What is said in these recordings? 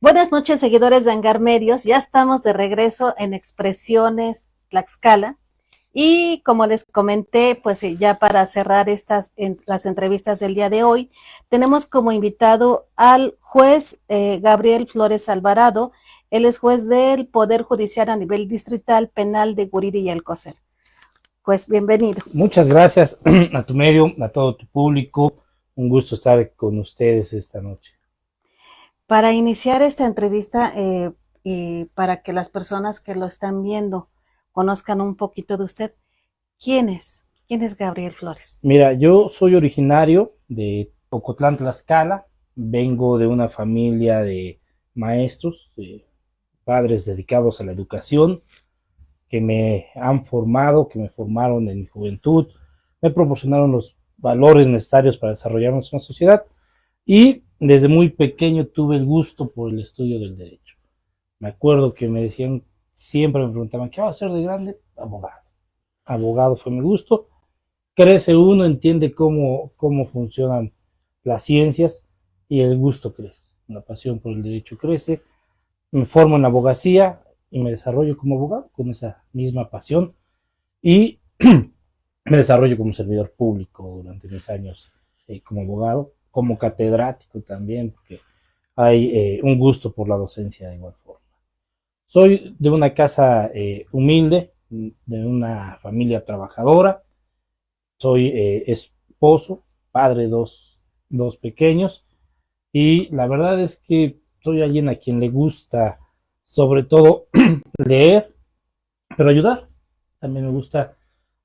Buenas noches, seguidores de Hangar Medios. Ya estamos de regreso en Expresiones Tlaxcala. Y como les comenté, pues ya para cerrar las entrevistas del día de hoy, tenemos como invitado al juez Gabriel Flores Alvarado. Él es juez del Poder Judicial a nivel distrital penal de Guriri y Alcocer. Pues bienvenido. Muchas gracias a tu medio, a todo tu público. Un gusto estar con ustedes esta noche. Para iniciar esta entrevista y para que las personas que lo están viendo conozcan un poquito de usted, ¿quién es? ¿Quién es Gabriel Flores? Mira, yo soy originario de Ocotlán, Tlaxcala. Vengo de una familia de maestros, de padres dedicados a la educación, que me han formado, que me formaron en mi juventud, me proporcionaron los valores necesarios para desarrollarnos en la sociedad y desde muy pequeño tuve el gusto por el estudio del derecho. Me acuerdo que me decían, siempre me preguntaban, ¿qué va a ser de grande? Abogado. Abogado fue mi gusto. Crece uno, entiende cómo funcionan las ciencias y el gusto crece. La pasión por el derecho crece. Me formo en la abogacía y me desarrollo como abogado con esa misma pasión y me desarrollo como servidor público durante mis años como abogado, como catedrático también, porque hay un gusto por la docencia de igual forma. Soy de una casa humilde, de una familia trabajadora, soy esposo, padre de dos pequeños, y la verdad es que soy alguien a quien le gusta sobre todo leer, pero ayudar. También me gusta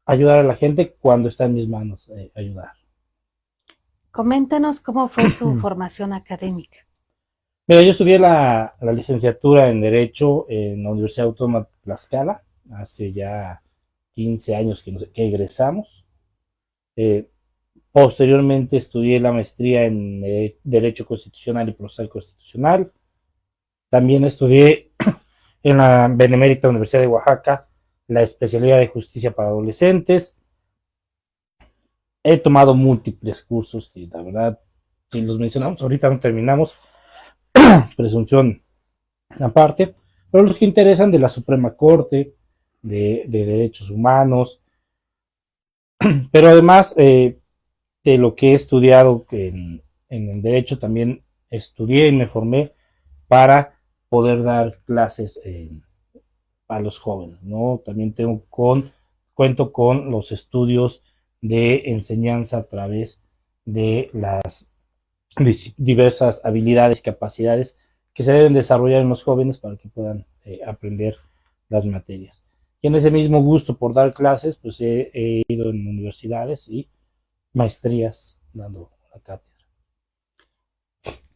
ayudar a la gente cuando está en mis manos ayudar. Coméntanos cómo fue su formación académica. Mira, yo estudié la licenciatura en Derecho en la Universidad Autónoma de Tlaxcala, hace ya 15 años que egresamos. Eh, Posteriormente estudié la maestría en Derecho Constitucional y Procesal Constitucional. También estudié en la Benemérita Universidad de Oaxaca la especialidad de Justicia para Adolescentes. He tomado múltiples cursos y la verdad, si los mencionamos, ahorita no terminamos, presunción aparte, pero los que interesan de la Suprema Corte, de Derechos Humanos, pero además de lo que he estudiado en el derecho, también estudié y me formé para poder dar clases a los jóvenes, ¿no? También cuento con los estudios de enseñanza a través de las diversas habilidades y capacidades que se deben desarrollar en los jóvenes para que puedan aprender las materias. Y en ese mismo gusto por dar clases, pues he ido en universidades y maestrías dando la cátedra.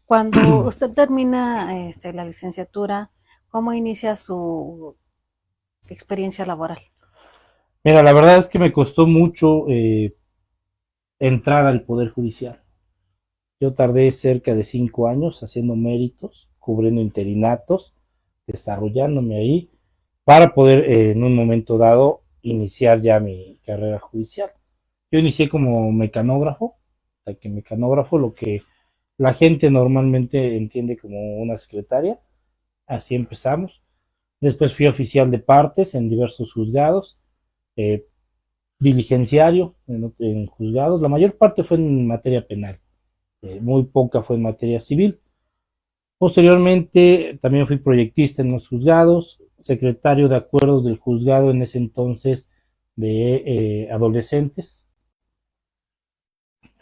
Cuando usted termina la licenciatura, ¿cómo inicia su experiencia laboral? Mira, la verdad es que me costó mucho entrar al Poder Judicial. Yo tardé cerca de 5 años haciendo méritos, cubriendo interinatos, desarrollándome ahí para poder en un momento dado iniciar ya mi carrera judicial. Yo inicié como mecanógrafo, o sea que mecanógrafo, lo que la gente normalmente entiende como una secretaria, así empezamos. Después fui oficial de partes en diversos juzgados, eh, diligenciario en juzgados, la mayor parte fue en materia penal, muy poca fue en materia civil. Posteriormente también fui proyectista en los juzgados, secretario de acuerdos del juzgado en ese entonces de adolescentes.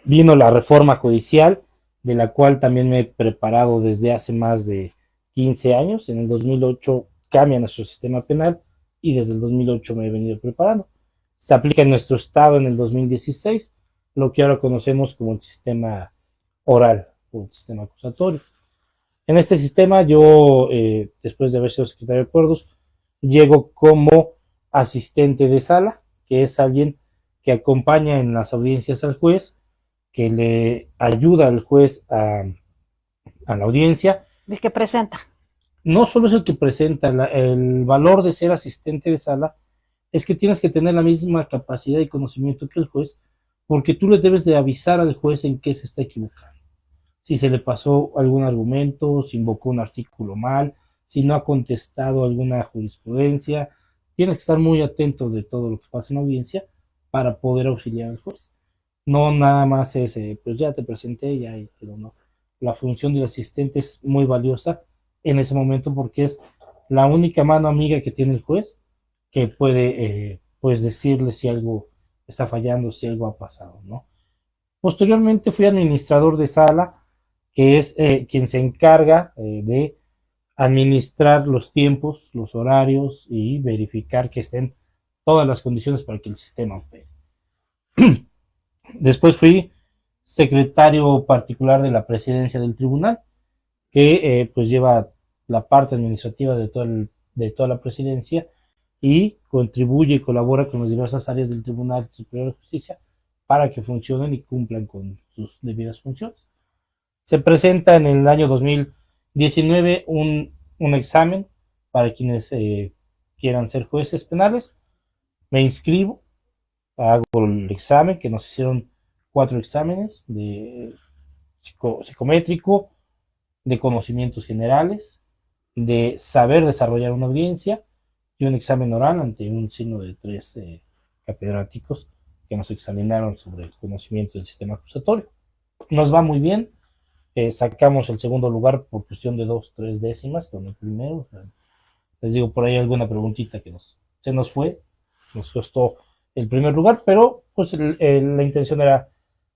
Vino la reforma judicial, de la cual también me he preparado desde hace más de 15 años. En el 2008 cambia nuestro sistema penal y desde el 2008 me he venido preparando. Se aplica en nuestro estado en el 2016, lo que ahora conocemos como el sistema oral o el sistema acusatorio. En este sistema yo, después de haber sido secretario de acuerdos, llego como asistente de sala, que es alguien que acompaña en las audiencias al juez, que le ayuda al juez a la audiencia. El que presenta. No solo es el que presenta, el valor de ser asistente de sala es que tienes que tener la misma capacidad y conocimiento que el juez, porque tú le debes de avisar al juez en qué se está equivocando. si se le pasó algún argumento, si invocó un artículo mal, si no ha contestado alguna jurisprudencia. Tienes que estar muy atento de todo lo que pasa en la audiencia para poder auxiliar al juez. No nada más es, pues ya te presenté, ya quedó, no. La función del asistente es muy valiosa en ese momento porque es la única mano amiga que tiene el juez que puede, pues, decirle si algo está fallando, si algo ha pasado, ¿no? Posteriormente fui administrador de sala, que es quien se encarga de administrar los tiempos, los horarios y verificar que estén todas las condiciones para que el sistema opere. Después fui secretario particular de la presidencia del tribunal, que pues lleva la parte administrativa de toda la presidencia y contribuye y colabora con las diversas áreas del Tribunal Superior de Justicia para que funcionen y cumplan con sus debidas funciones. Se presenta en el año 2019 un examen para quienes quieran ser jueces penales. Me inscribo, hago el examen, que nos hicieron 4 exámenes de psicométrico, de conocimientos generales, de saber desarrollar una audiencia y un examen oral ante un signo de 3 catedráticos que nos examinaron sobre el conocimiento del sistema acusatorio. Nos va muy bien, sacamos el segundo lugar por cuestión de 2-3 décimas con el primero. Les digo, por ahí alguna preguntita que se nos fue, nos costó el primer lugar, pero pues la intención era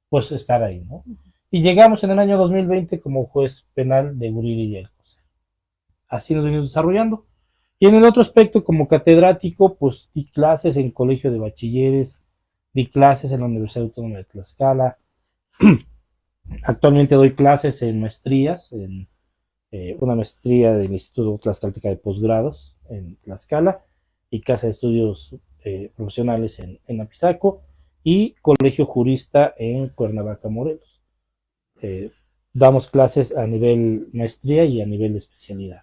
pues estar ahí, ¿no? Y llegamos en el año 2020 como juez penal de Guriri y Alcocer. Así nos venimos desarrollando. Y en el otro aspecto, como catedrático, pues di clases en colegio de bachilleres, di clases en la Universidad Autónoma de Tlaxcala. Actualmente doy clases en maestrías, en una maestría del Instituto Tlaxcalteca de Posgrados en Tlaxcala y Casa de Estudios Profesionales en Apizaco y Colegio Jurista en Cuernavaca, Morelos. Damos clases a nivel maestría y a nivel especialidad.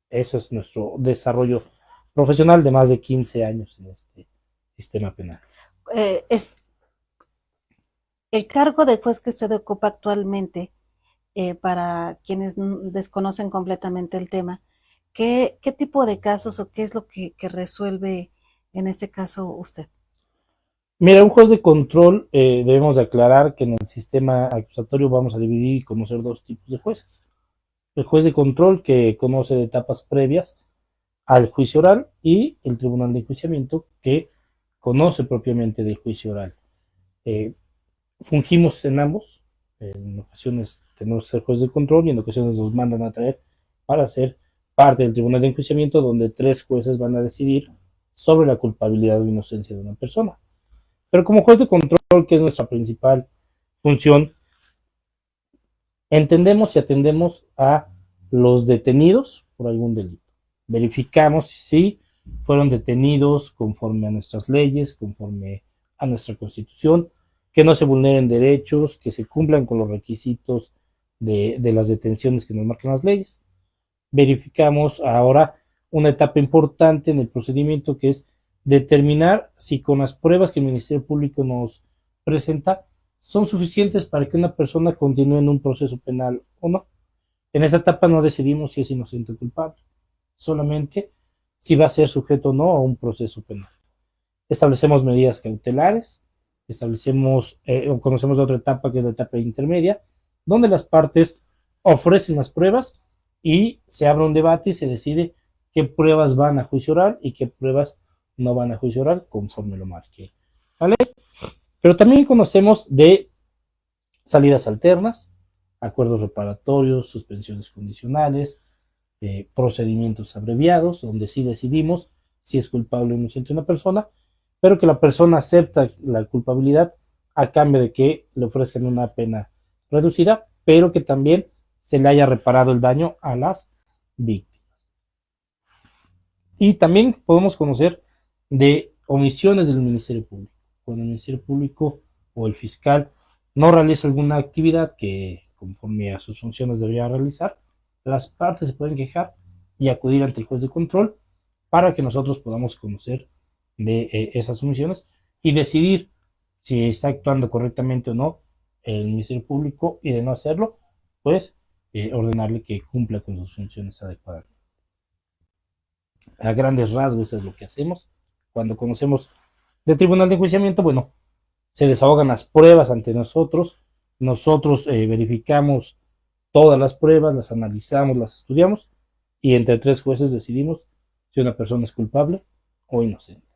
Eso es nuestro desarrollo profesional de más de 15 años en este sistema penal. Es el cargo de juez que usted ocupa actualmente, para quienes desconocen completamente el tema, ¿qué tipo de casos o qué es lo que resuelve en este caso usted? Mira, un juez de control, debemos de aclarar que en el sistema acusatorio vamos a dividir y conocer 2 tipos de jueces. El juez de control, que conoce de etapas previas al juicio oral, y el tribunal de enjuiciamiento, que conoce propiamente del juicio oral. Fungimos en ambos. En ocasiones tenemos que ser juez de control y en ocasiones nos mandan a traer para ser parte del tribunal de enjuiciamiento, donde 3 jueces van a decidir sobre la culpabilidad o inocencia de una persona. Pero como juez de control, que es nuestra principal función, entendemos y atendemos a los detenidos por algún delito. Verificamos si fueron detenidos conforme a nuestras leyes, conforme a nuestra Constitución, que no se vulneren derechos, que se cumplan con los requisitos de las detenciones que nos marcan las leyes. Verificamos ahora una etapa importante en el procedimiento, que es determinar si con las pruebas que el Ministerio Público nos presenta son suficientes para que una persona continúe en un proceso penal o no. En esa etapa no decidimos si es inocente o culpable, solamente si va a ser sujeto o no a un proceso penal. Establecemos medidas cautelares, o conocemos otra etapa, que es la etapa intermedia, donde las partes ofrecen las pruebas y se abre un debate y se decide qué pruebas van a juicio oral y qué pruebas no van a juicio oral conforme lo marque la ley. Pero también conocemos de salidas alternas, acuerdos reparatorios, suspensiones condicionales, procedimientos abreviados, donde sí decidimos si es culpable o inocente una persona, pero que la persona acepta la culpabilidad a cambio de que le ofrezcan una pena reducida, pero que también se le haya reparado el daño a las víctimas. Y también podemos conocer de omisiones del Ministerio Público. Cuando el Ministerio Público o el fiscal no realiza alguna actividad que conforme a sus funciones debería realizar, las partes se pueden quejar y acudir ante el juez de control para que nosotros podamos conocer de esas omisiones y decidir si está actuando correctamente o no el Ministerio Público, y de no hacerlo, pues ordenarle que cumpla con sus funciones adecuadamente. A grandes rasgos es lo que hacemos. Cuando conocemos de tribunal de enjuiciamiento, bueno, se desahogan las pruebas ante nosotros, nosotros verificamos todas las pruebas, las analizamos, las estudiamos y entre 3 jueces decidimos si una persona es culpable o inocente.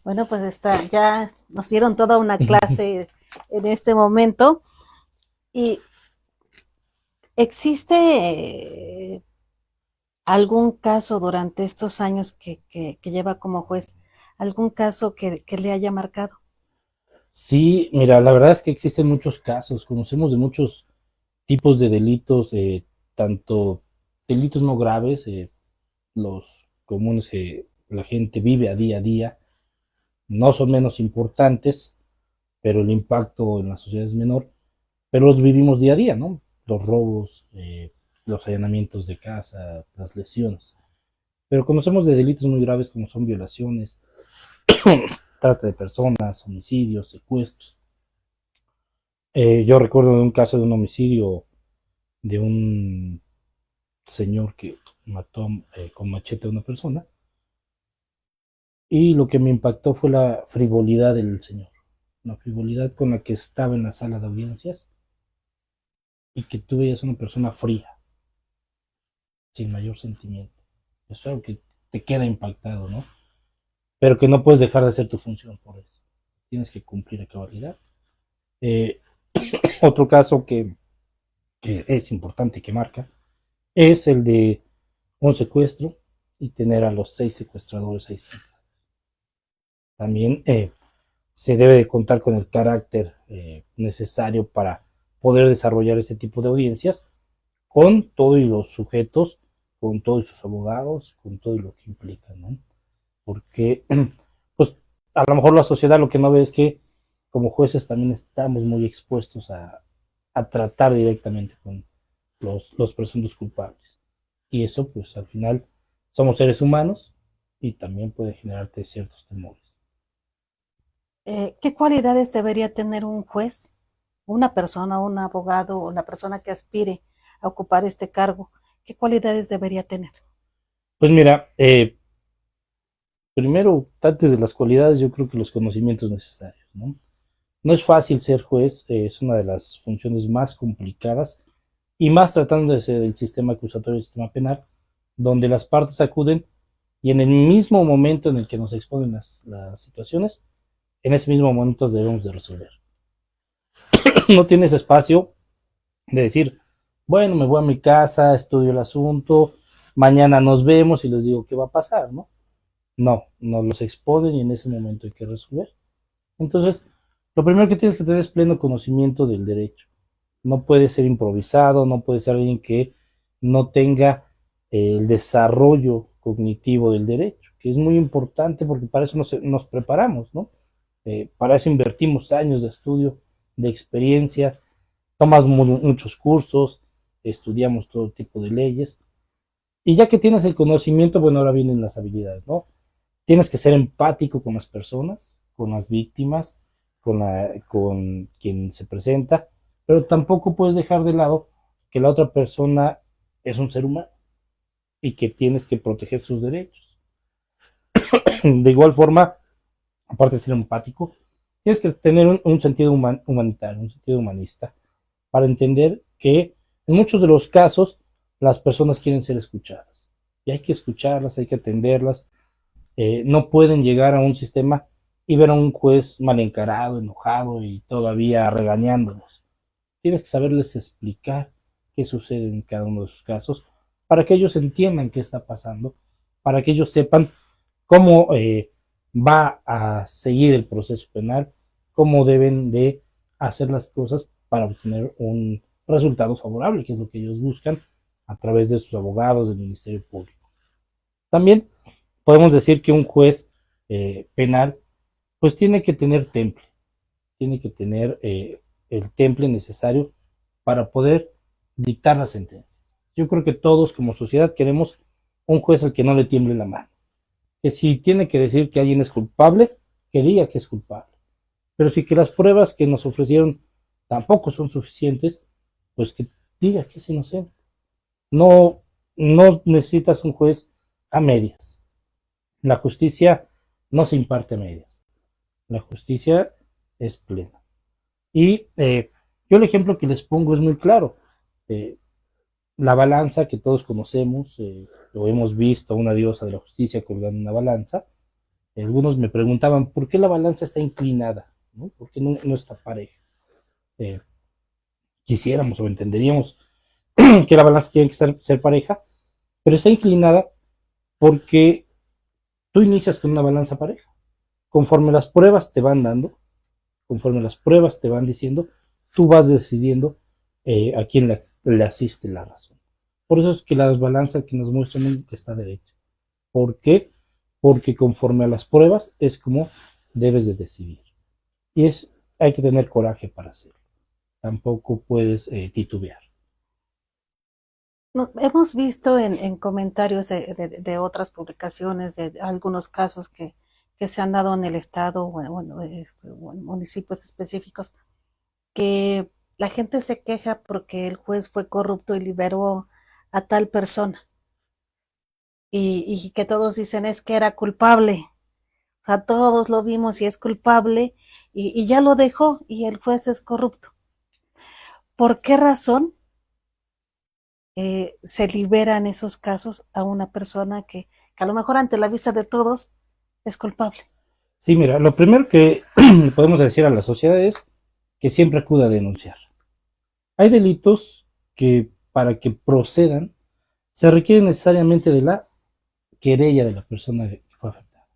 Bueno, pues ya nos dieron toda una clase en este momento. ¿Y existe algún caso durante estos años que lleva como juez, algún caso que le haya marcado? Sí, mira, la verdad es que existen muchos casos, conocemos de muchos tipos de delitos, tanto delitos no graves, los comunes que la gente vive a día, no son menos importantes, pero el impacto en la sociedad es menor, pero los vivimos día a día, ¿no? Los robos, los allanamientos de casa, las lesiones. Pero conocemos de delitos muy graves como son violaciones, trata de personas, homicidios, secuestros. Yo recuerdo de un caso de un homicidio de un señor que mató con machete a una persona y lo que me impactó fue la frivolidad del señor, la frivolidad con la que estaba en la sala de audiencias y que tú veías una persona fría, sin mayor sentimiento. Eso es algo que te queda impactado, ¿no? Pero que no puedes dejar de hacer tu función por eso. Tienes que cumplir a cabalidad. Eh, Otro caso que es importante y que marca es el de un secuestro y tener a los 6 secuestradores ahí sentados. También se debe de contar con el carácter necesario para poder desarrollar este tipo de audiencias con todos los sujetos, con todos sus abogados, con todo lo que implica, ¿no? Porque, pues, a lo mejor la sociedad lo que no ve es que como jueces también estamos muy expuestos a tratar directamente con los presuntos culpables. Y eso, pues, al final somos seres humanos y también puede generarte ciertos temores. ¿Qué cualidades debería tener un juez, una persona, un abogado o la persona que aspire a ocupar este cargo? ¿Qué cualidades debería tener? Pues mira, primero, antes de las cualidades, yo creo que los conocimientos necesarios, ¿no? No es fácil ser juez, es una de las funciones más complicadas y más tratándose del sistema acusatorio y el sistema penal, donde las partes acuden y en el mismo momento en el que nos exponen las situaciones, en ese mismo momento debemos de resolver. No tienes espacio de decir, bueno, me voy a mi casa, estudio el asunto, mañana nos vemos y les digo qué va a pasar, ¿no? No, nos los exponen y en ese momento hay que resolver. Entonces, lo primero que tienes que tener es pleno conocimiento del derecho. No puede ser improvisado, no puede ser alguien que no tenga el desarrollo cognitivo del derecho, que es muy importante porque para eso nos preparamos, ¿no? Para eso invertimos años de estudio, de experiencia, tomamos muchos cursos, estudiamos todo tipo de leyes. Y ya que tienes el conocimiento, bueno, ahora vienen las habilidades, ¿no? Tienes que ser empático con las personas, con las víctimas, con quien se presenta, pero tampoco puedes dejar de lado que la otra persona es un ser humano y que tienes que proteger sus derechos. De igual forma, aparte de ser empático, tienes que tener un sentido humanitario, un sentido humanista, para entender que en muchos de los casos las personas quieren ser escuchadas y hay que escucharlas, hay que atenderlas. No pueden llegar a un sistema y ver a un juez mal encarado, enojado y todavía regañándolos. Tienes que saberles explicar qué sucede en cada uno de sus casos para que ellos entiendan qué está pasando, para que ellos sepan cómo va a seguir el proceso penal, cómo deben de hacer las cosas para obtener un resultado favorable, que es lo que ellos buscan a través de sus abogados, del Ministerio Público. También podemos decir que un juez penal pues tiene que tener temple, tiene que tener el temple necesario para poder dictar las sentencias. Yo creo que todos como sociedad queremos un juez al que no le tiemble la mano, que si tiene que decir que alguien es culpable, que diga que es culpable, pero sí que las pruebas que nos ofrecieron tampoco son suficientes, pues que diga que es inocente. No, no necesitas un juez a medias. La justicia no se imparte a medias. La justicia es plena. Y yo el ejemplo que les pongo es muy claro. Eh, la balanza que todos conocemos, lo hemos visto a una diosa de la justicia colgando una balanza. Algunos me preguntaban, ¿por qué la balanza está inclinada? ¿No? ¿Por qué no está pareja? Eh, quisiéramos o entenderíamos que la balanza tiene que ser pareja, pero está inclinada porque tú inicias con una balanza pareja. Conforme las pruebas te van dando, conforme las pruebas te van diciendo, tú vas decidiendo a quién le asiste la razón. Por eso es que las balanzas que nos muestran que está derecha. ¿Por qué? Porque conforme a las pruebas es como debes de decidir. Y hay que tener coraje para hacerlo. Tampoco puedes titubear. Hemos visto en comentarios de otras publicaciones, de algunos casos que se han dado en el estado o en municipios específicos, que la gente se queja porque el juez fue corrupto y liberó a tal persona y que todos dicen es que era culpable. O sea, todos lo vimos y es culpable y ya lo dejó y el juez es corrupto. ¿Por qué razón se libera en esos casos a una persona que a lo mejor ante la vista de todos es culpable? Sí, mira, lo primero que le podemos decir a la sociedad es que siempre acuda a denunciar. Hay delitos que para que procedan se requiere necesariamente de la querella de la persona que fue afectada.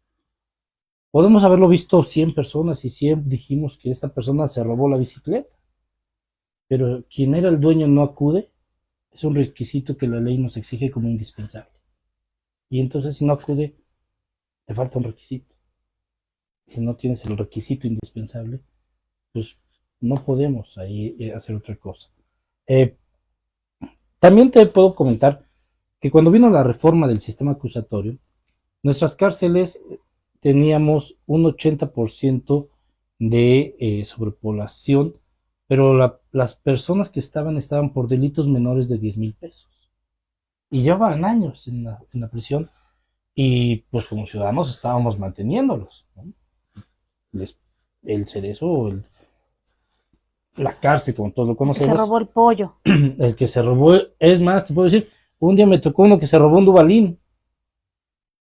Podemos haberlo visto 100 personas y 100 dijimos que esta persona se robó la bicicleta, pero quien era el dueño no acude, es un requisito que la ley nos exige como indispensable. Y entonces si no acude, te falta un requisito. Si no tienes el requisito indispensable, pues no podemos ahí hacer otra cosa. También te puedo comentar que cuando vino la reforma del sistema acusatorio, nuestras cárceles teníamos un 80% de sobrepoblación, pero las personas que estaban por delitos menores de 10,000 pesos. Y llevaban años en la prisión y pues como ciudadanos estábamos manteniéndolos, ¿no? El cerezo, la cárcel, como todos lo conocemos. Se robó el pollo. El que se robó, es más, te puedo decir, un día me tocó uno que se robó un Dubalín.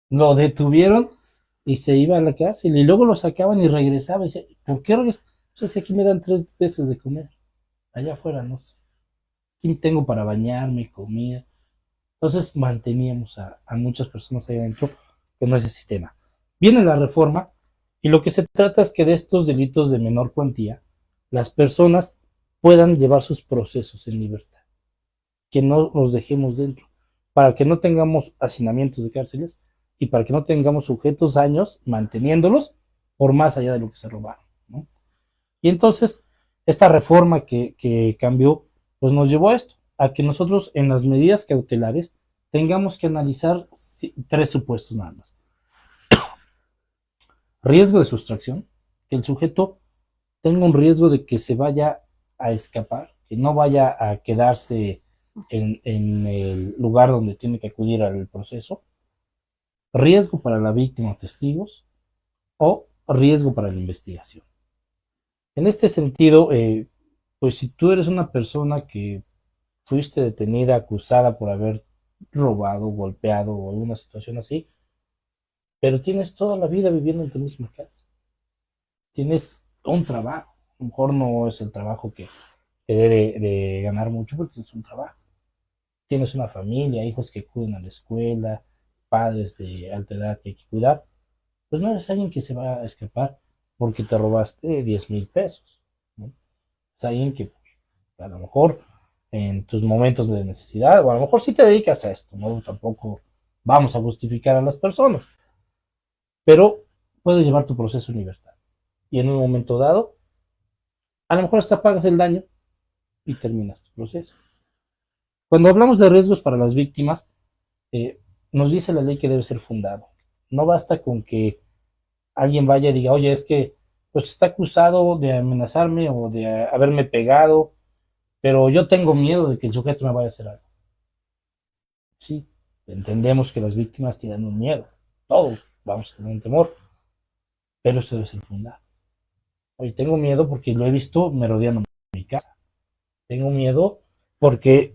Lo detuvieron y se iba a la cárcel y luego lo sacaban y regresaba. Y decía, ¿por qué regresaba? Pues es que aquí me dan 3 veces de comer. Allá afuera no sé. Aquí tengo para bañarme, comida. Entonces manteníamos a muchas personas ahí adentro con ese sistema. Viene la reforma y lo que se trata es que de estos delitos de menor cuantía, las personas puedan llevar sus procesos en libertad. Que no los dejemos dentro. Para que no tengamos hacinamientos de cárceles y para que no tengamos sujetos años manteniéndolos por más allá de lo que se robaron, ¿no? Y entonces, esta reforma que cambió, pues nos llevó a esto, a que nosotros en las medidas cautelares tengamos que analizar 3 supuestos nada más. Riesgo de sustracción, que el sujeto tenga un riesgo de que se vaya a escapar, que no vaya a quedarse en el lugar donde tiene que acudir al proceso. Riesgo para la víctima o testigos o riesgo para la investigación. En este sentido, pues si tú eres una persona que fuiste detenida, acusada por haber robado, golpeado o alguna situación así, pero tienes toda la vida viviendo en tu misma casa, tienes un trabajo, a lo mejor no es el trabajo que te debe de ganar mucho, pero tienes un trabajo, tienes una familia, hijos que acuden a la escuela, padres de alta edad que hay que cuidar, pues no eres alguien que se va a escapar porque te robaste 10,000 pesos, ¿no? Es alguien que pues, a lo mejor en tus momentos de necesidad, o a lo mejor sí te dedicas a esto, ¿no? Tampoco vamos a justificar a las personas, pero puedes llevar tu proceso en libertad. Y en un momento dado, a lo mejor hasta pagas el daño y terminas tu proceso. Cuando hablamos de riesgos para las víctimas, nos dice la ley que debe ser fundado. No basta con que alguien vaya y diga, oye, es que pues está acusado de amenazarme o de haberme pegado, pero yo tengo miedo de que el sujeto me vaya a hacer algo. Sí, entendemos que las víctimas tienen un miedo, todos vamos a tener un temor, pero esto debe ser fundado. Hoy tengo miedo porque lo he visto merodeando mi casa. Tengo miedo porque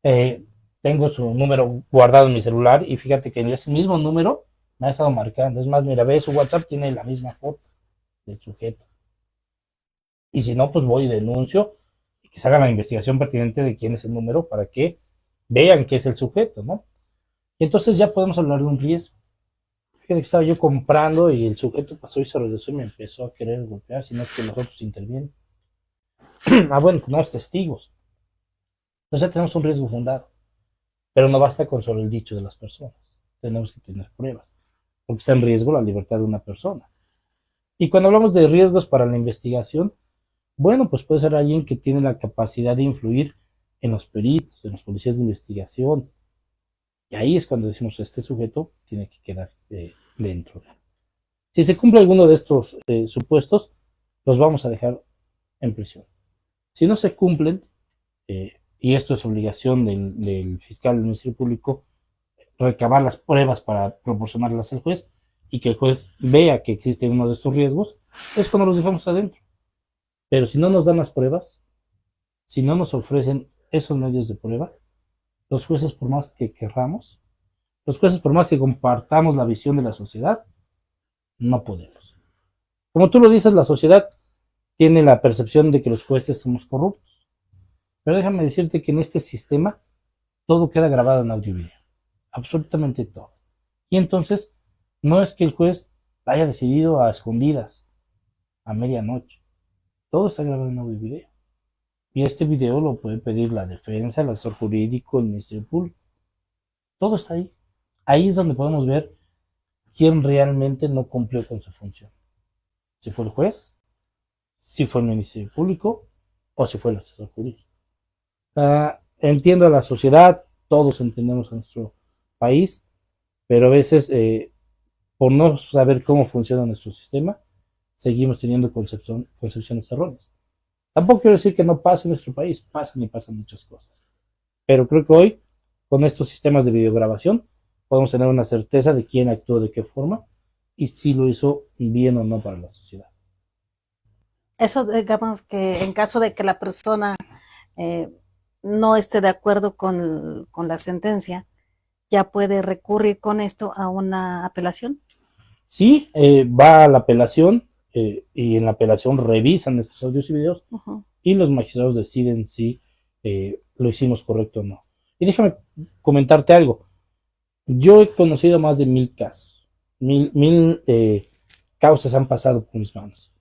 eh, tengo su número guardado en mi celular y fíjate que en ese mismo número me ha estado marcando. Es más, mira, ve su WhatsApp, tiene la misma foto del sujeto. Y si no, pues voy y denuncio y que se haga la investigación pertinente de quién es el número para que vean que es el sujeto, ¿no? Y entonces ya podemos hablar de un riesgo. Fíjate que estaba yo comprando y el sujeto pasó y se regresó y me empezó a querer golpear, si no es que los otros intervienen. Bueno, tenemos testigos. Entonces ya tenemos un riesgo fundado. Pero no basta con solo el dicho de las personas. Tenemos que tener pruebas. Porque está en riesgo la libertad de una persona. Y cuando hablamos de riesgos para la investigación, bueno, pues puede ser alguien que tiene la capacidad de influir en los peritos, en los policías de investigación. Y ahí es cuando decimos, este sujeto tiene que quedar dentro. Si se cumple alguno de estos supuestos, los vamos a dejar en prisión. Si no se cumplen, y esto es obligación del fiscal del Ministerio Público, recabar las pruebas para proporcionarlas al juez y que el juez vea que existe uno de estos riesgos, es cuando los dejamos adentro. Pero si no nos dan las pruebas, si no nos ofrecen esos medios de prueba, los jueces, por más que querramos, los jueces, por más que compartamos la visión de la sociedad, no podemos. Como tú lo dices, la sociedad tiene la percepción de que los jueces somos corruptos. Pero déjame decirte que en este sistema todo queda grabado en audio y video. Absolutamente todo. Y entonces, no es que el juez haya decidido a escondidas, a medianoche. Todo está grabado en audio y video. Y este video lo puede pedir la defensa, el asesor jurídico, el Ministerio Público. Todo está ahí. Ahí es donde podemos ver quién realmente no cumplió con su función. Si fue el juez, si fue el Ministerio Público o si fue el asesor jurídico. Entiendo a la sociedad, todos entendemos a nuestro país, pero a veces por no saber cómo funciona nuestro sistema, seguimos teniendo concepciones erróneas. Tampoco quiero decir que no pase en nuestro país, pasan y pasan muchas cosas. Pero creo que hoy, con estos sistemas de videograbación, podemos tener una certeza de quién actuó de qué forma y si lo hizo bien o no para la sociedad. Eso, digamos que en caso de que la persona eh, no esté de acuerdo con la sentencia, ya puede recurrir con esto a una apelación. Sí, va a la apelación y en la apelación revisan estos audios y videos y los magistrados deciden si lo hicimos correcto o no. Y déjame comentarte algo. Yo he conocido más de 1000 casos. Mil causas han pasado por mis manos.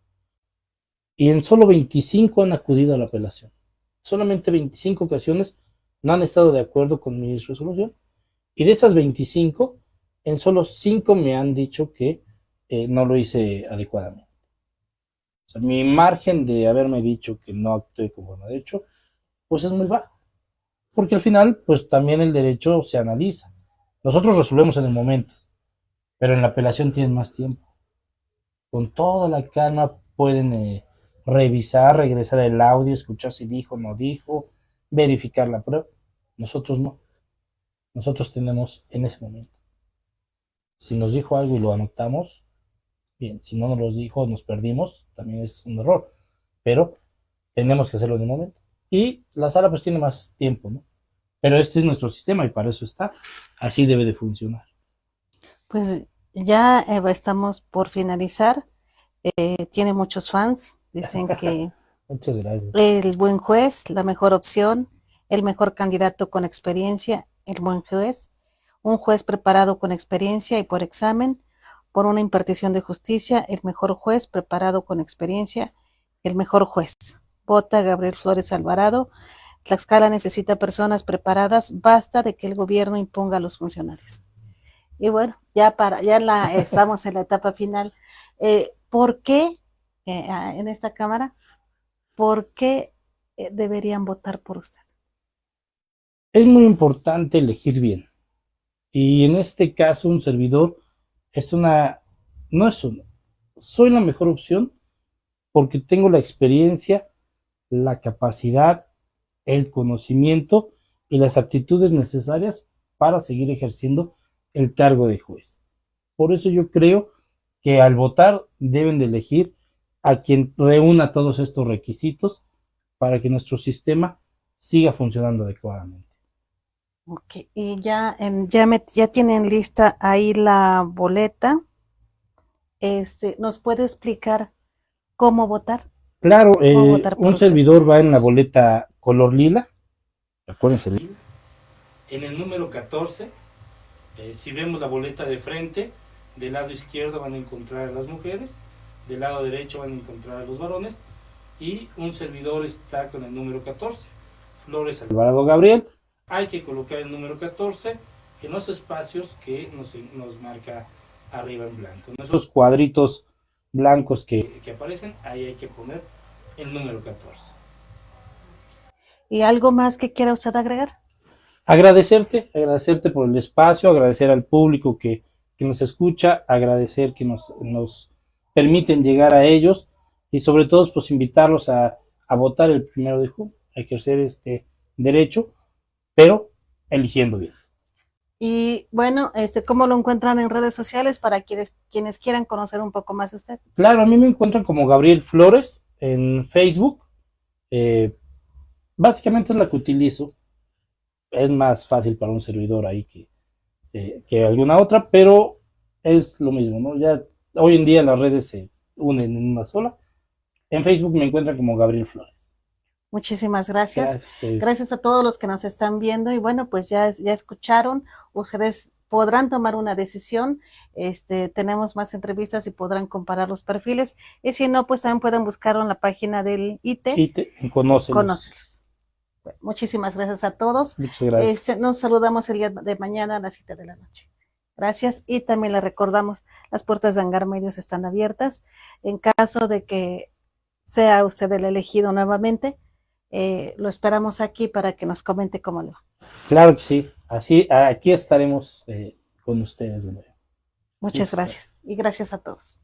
Y en solo 25 han acudido a la apelación. Solamente 25 ocasiones no han estado de acuerdo con mi resolución. Y de esas 25, en solo 5 me han dicho que no lo hice adecuadamente. O sea, mi margen de haberme dicho que no actué conforme a derecho, pues es muy bajo. Porque al final, pues también el derecho se analiza. Nosotros resolvemos en el momento, pero en la apelación tienen más tiempo. Con toda la calma pueden revisar, regresar el audio, escuchar si dijo o no dijo, verificar la prueba. Nosotros no. Nosotros tenemos en ese momento. Si nos dijo algo y lo anotamos, bien. Si no nos lo dijo, nos perdimos, también es un error. Pero tenemos que hacerlo en el momento. Y la sala pues tiene más tiempo, ¿no? Pero este es nuestro sistema y para eso está. Así debe de funcionar. Pues ya estamos por finalizar. Tiene muchos fans. Dicen que Muchas gracias. el buen juez, la mejor opción, el mejor candidato con experiencia, el buen juez, un juez preparado con experiencia y por examen, por una impartición de justicia, el mejor juez preparado con experiencia, el mejor juez. Vota Gabriel Flores Alvarado. Tlaxcala necesita personas preparadas, basta de que el gobierno imponga a los funcionarios. Y bueno, estamos en la etapa final. ¿Por qué en esta Cámara? ¿Por qué deberían votar por usted? Es muy importante elegir bien. Y en este caso, un servidor es una, no es una, soy la mejor opción porque tengo la experiencia, la capacidad, el conocimiento y las aptitudes necesarias para seguir ejerciendo el cargo de juez. Por eso yo creo que al votar deben de elegir a quien reúna todos estos requisitos para que nuestro sistema siga funcionando adecuadamente. Ok, y ya tienen lista ahí la boleta. ¿Nos puede explicar cómo votar? Claro, ¿Cómo votar por un usted? servidor va en la boleta color lila, acuérdense, lila, en el número 14. Si vemos la boleta de frente, del lado izquierdo van a encontrar a las mujeres, del lado derecho van a encontrar a los varones, y un servidor está con el número 14, Flores Alvarado Gabriel. Hay que colocar el número 14 en los espacios que nos marca arriba en blanco. En esos cuadritos blancos que aparecen, ahí hay que poner el número 14. ¿Y algo más que quiera usted agregar? Agradecerte por el espacio, agradecer al público que nos escucha, agradecer que nos permiten llegar a ellos y sobre todo pues invitarlos a votar el 1 de junio, a ejercer este derecho, pero eligiendo bien. Y bueno, ¿cómo lo encuentran en redes sociales para quienes quieran conocer un poco más de usted? Claro, a mí me encuentran como Gabriel Flores en Facebook. Básicamente es la que utilizo. Es más fácil para un servidor ahí que alguna otra, pero es lo mismo, ¿no? Ya hoy en día las redes se unen en una sola. En Facebook me encuentran como Gabriel Flores. Muchísimas gracias. Gracias a ustedes. Gracias a todos los que nos están viendo y bueno, pues ya escucharon, ustedes podrán tomar una decisión, tenemos más entrevistas y podrán comparar los perfiles y si no, pues también pueden buscarlo en la página del ITE. Conócelos. Bueno, muchísimas gracias a todos. Muchas gracias. Nos saludamos el día de mañana a las 7 de la noche. Gracias y también les recordamos, las puertas de Hangar Medios están abiertas. En caso de que sea usted el elegido nuevamente, lo esperamos aquí para que nos comente cómo le va. Claro que sí, aquí estaremos con ustedes de nuevo. Muchas gracias y gracias a todos.